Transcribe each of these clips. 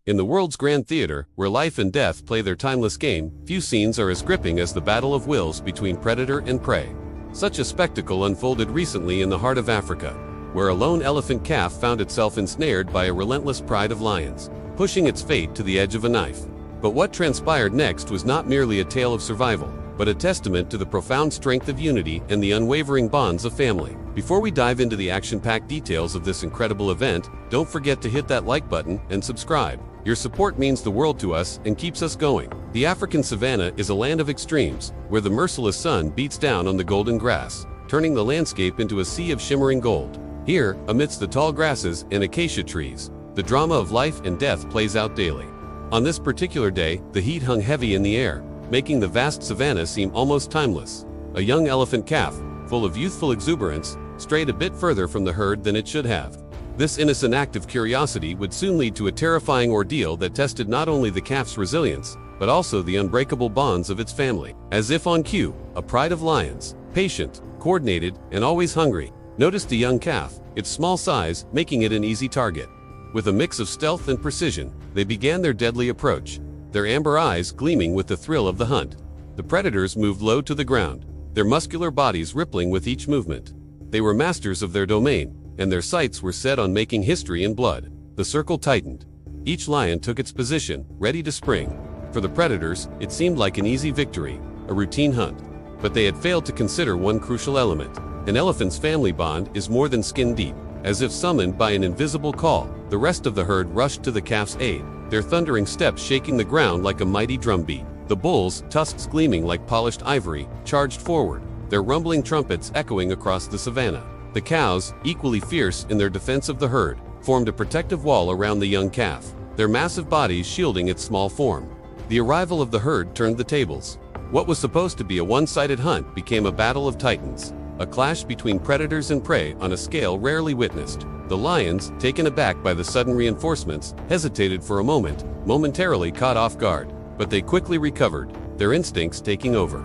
In the world's grand theater, where life and death play their timeless game, few scenes are as gripping as the battle of wills between predator and prey. Such a spectacle unfolded recently in the heart of Africa, where a lone elephant calf found itself ensnared by a relentless pride of lions, pushing its fate to the edge of a knife. But what transpired next was not merely a tale of survival, but a testament to the profound strength of unity and the unwavering bonds of family. Before we dive into the action-packed details of this incredible event, don't forget to hit that like button and subscribe. Your support means the world to us and keeps us going. The African savanna is a land of extremes, where the merciless sun beats down on the golden grass, turning the landscape into a sea of shimmering gold. Here, amidst the tall grasses and acacia trees, the drama of life and death plays out daily. On this particular day, the heat hung heavy in the air, making the vast savanna seem almost timeless. A young elephant calf, full of youthful exuberance, strayed a bit further from the herd than it should have. This innocent act of curiosity would soon lead to a terrifying ordeal that tested not only the calf's resilience, but also the unbreakable bonds of its family. As if on cue, a pride of lions, patient, coordinated, and always hungry, noticed the young calf, its small size making it an easy target. With a mix of stealth and precision, they began their deadly approach, their amber eyes gleaming with the thrill of the hunt. The predators moved low to the ground, their muscular bodies rippling with each movement. They were masters of their domain, and their sights were set on making history in blood. The circle tightened. Each lion took its position, ready to spring. For the predators, it seemed like an easy victory, a routine hunt. But they had failed to consider one crucial element. An elephant's family bond is more than skin deep. As if summoned by an invisible call, the rest of the herd rushed to the calf's aid, their thundering steps shaking the ground like a mighty drumbeat. The bulls, tusks gleaming like polished ivory, charged forward, their rumbling trumpets echoing across the savanna. The cows, equally fierce in their defense of the herd, formed a protective wall around the young calf, their massive bodies shielding its small form. The arrival of the herd turned the tables. What was supposed to be a one-sided hunt became a battle of titans, a clash between predators and prey on a scale rarely witnessed. The lions, taken aback by the sudden reinforcements, hesitated for a moment, momentarily caught off guard, but they quickly recovered, their instincts taking over.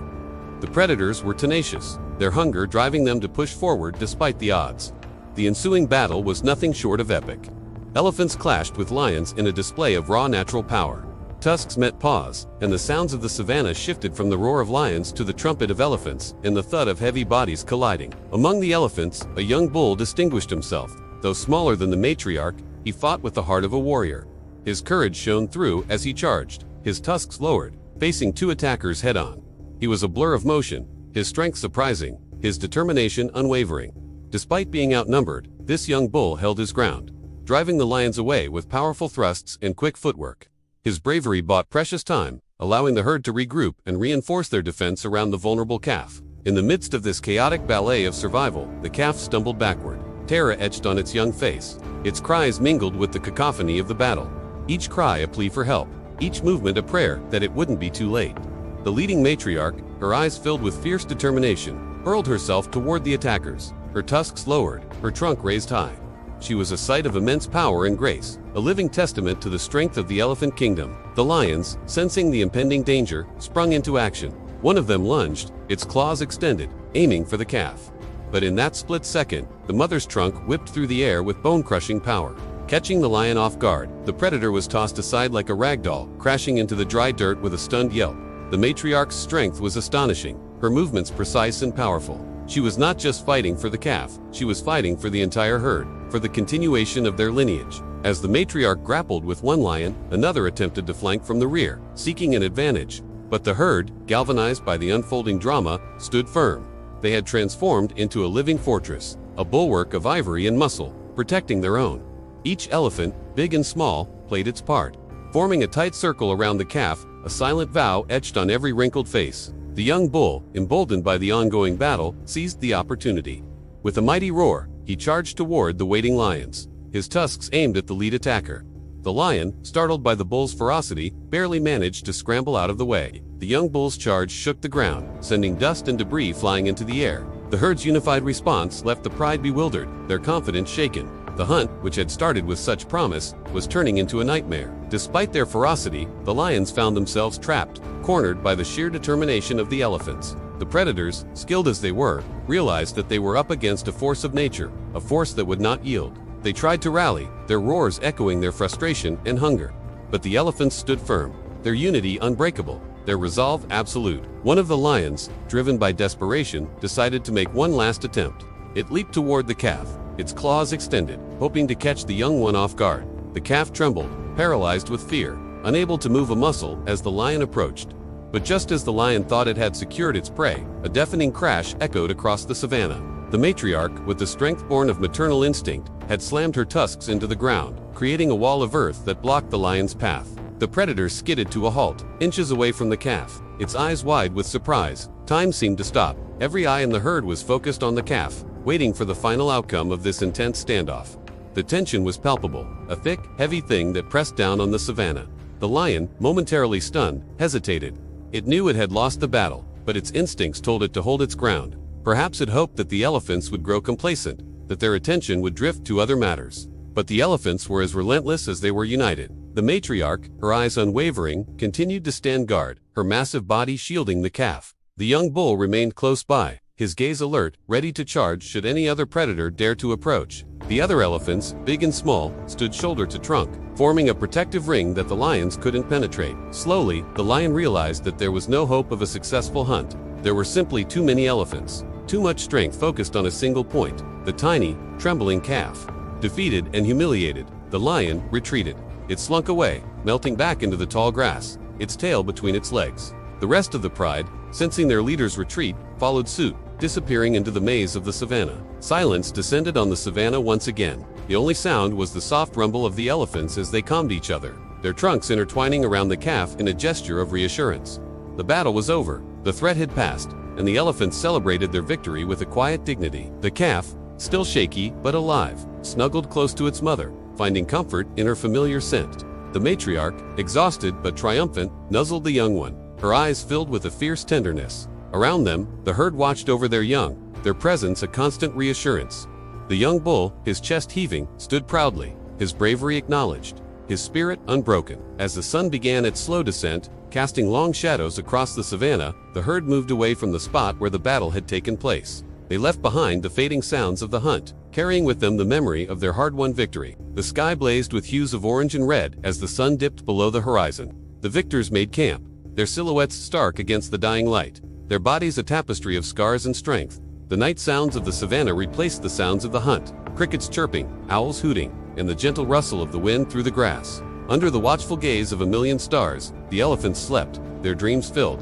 The predators were tenacious, their hunger driving them to push forward despite the odds. The ensuing battle was nothing short of epic. Elephants clashed with lions in a display of raw natural power. Tusks met paws, and the sounds of the savanna shifted from the roar of lions to the trumpet of elephants and the thud of heavy bodies colliding. Among the elephants, a young bull distinguished himself. Though smaller than the matriarch, he fought with the heart of a warrior. His courage shone through as he charged, his tusks lowered, facing two attackers head-on. He was a blur of motion, his strength surprising, his determination unwavering. Despite being outnumbered, this young bull held his ground, driving the lions away with powerful thrusts and quick footwork. His bravery bought precious time, allowing the herd to regroup and reinforce their defense around the vulnerable calf. In the midst of this chaotic ballet of survival, the calf stumbled backward, terror etched on its young face. Its cries mingled with the cacophony of the battle, each cry a plea for help, each movement a prayer that it wouldn't be too late. The leading matriarch, her eyes filled with fierce determination, hurled herself toward the attackers, her tusks lowered, her trunk raised high. She was a sight of immense power and grace, a living testament to the strength of the elephant kingdom. The lions, sensing the impending danger, sprung into action. One of them lunged, its claws extended, aiming for the calf. But in that split second, the mother's trunk whipped through the air with bone-crushing power. Catching the lion off guard, the predator was tossed aside like a rag doll, crashing into the dry dirt with a stunned yelp. The matriarch's strength was astonishing, her movements precise and powerful. She was not just fighting for the calf, she was fighting for the entire herd, for the continuation of their lineage. As the matriarch grappled with one lion, another attempted to flank from the rear, seeking an advantage. But the herd, galvanized by the unfolding drama, stood firm. They had transformed into a living fortress, a bulwark of ivory and muscle, protecting their own. Each elephant, big and small, played its part, forming a tight circle around the calf, a silent vow etched on every wrinkled face. The young bull, emboldened by the ongoing battle, seized the opportunity. With a mighty roar, he charged toward the waiting lions, his tusks aimed at the lead attacker. The lion, startled by the bull's ferocity, barely managed to scramble out of the way. The young bull's charge shook the ground, sending dust and debris flying into the air. The herd's unified response left the pride bewildered, their confidence shaken. The hunt, which had started with such promise, was turning into a nightmare. Despite their ferocity, the lions found themselves trapped, cornered by the sheer determination of the elephants. The predators, skilled as they were, realized that they were up against a force of nature, a force that would not yield. They tried to rally, their roars echoing their frustration and hunger. But the elephants stood firm, their unity unbreakable, their resolve absolute. One of the lions, driven by desperation, decided to make one last attempt. It leaped toward the calf, its claws extended, hoping to catch the young one off guard. The calf trembled, paralyzed with fear, unable to move a muscle as the lion approached. But just as the lion thought it had secured its prey, a deafening crash echoed across the savannah. The matriarch, with the strength born of maternal instinct, had slammed her tusks into the ground, creating a wall of earth that blocked the lion's path. The predator skidded to a halt, inches away from the calf, its eyes wide with surprise. Time seemed to stop. Every eye in the herd was focused on the calf, waiting for the final outcome of this intense standoff. The tension was palpable, a thick, heavy thing that pressed down on the savannah. The lion, momentarily stunned, hesitated. It knew it had lost the battle, but its instincts told it to hold its ground. Perhaps it hoped that the elephants would grow complacent, that their attention would drift to other matters. But the elephants were as relentless as they were united. The matriarch, her eyes unwavering, continued to stand guard, her massive body shielding the calf. The young bull remained close by, his gaze alert, ready to charge should any other predator dare to approach. The other elephants, big and small, stood shoulder to trunk, forming a protective ring that the lions couldn't penetrate. Slowly, the lion realized that there was no hope of a successful hunt. There were simply too many elephants, too much strength focused on a single point, the tiny, trembling calf. Defeated and humiliated, the lion retreated. It slunk away, melting back into the tall grass, its tail between its legs. The rest of the pride, sensing their leader's retreat, followed suit, disappearing into the maze of the savannah. Silence descended on the savannah once again. The only sound was the soft rumble of the elephants as they calmed each other, their trunks intertwining around the calf in a gesture of reassurance. The battle was over, the threat had passed, and the elephants celebrated their victory with a quiet dignity. The calf, still shaky but alive, snuggled close to its mother, finding comfort in her familiar scent. The matriarch, exhausted but triumphant, nuzzled the young one, her eyes filled with a fierce tenderness. Around them, the herd watched over their young, their presence a constant reassurance. The young bull, his chest heaving, stood proudly, his bravery acknowledged, his spirit unbroken. As the sun began its slow descent, casting long shadows across the savannah, the herd moved away from the spot where the battle had taken place. They left behind the fading sounds of the hunt, carrying with them the memory of their hard-won victory. The sky blazed with hues of orange and red as the sun dipped below the horizon. The victors made camp, their silhouettes stark against the dying light, their bodies a tapestry of scars and strength. The night sounds of the savannah replaced the sounds of the hunt, crickets chirping, owls hooting, and the gentle rustle of the wind through the grass. Under the watchful gaze of a million stars, the elephants slept, their dreams filled,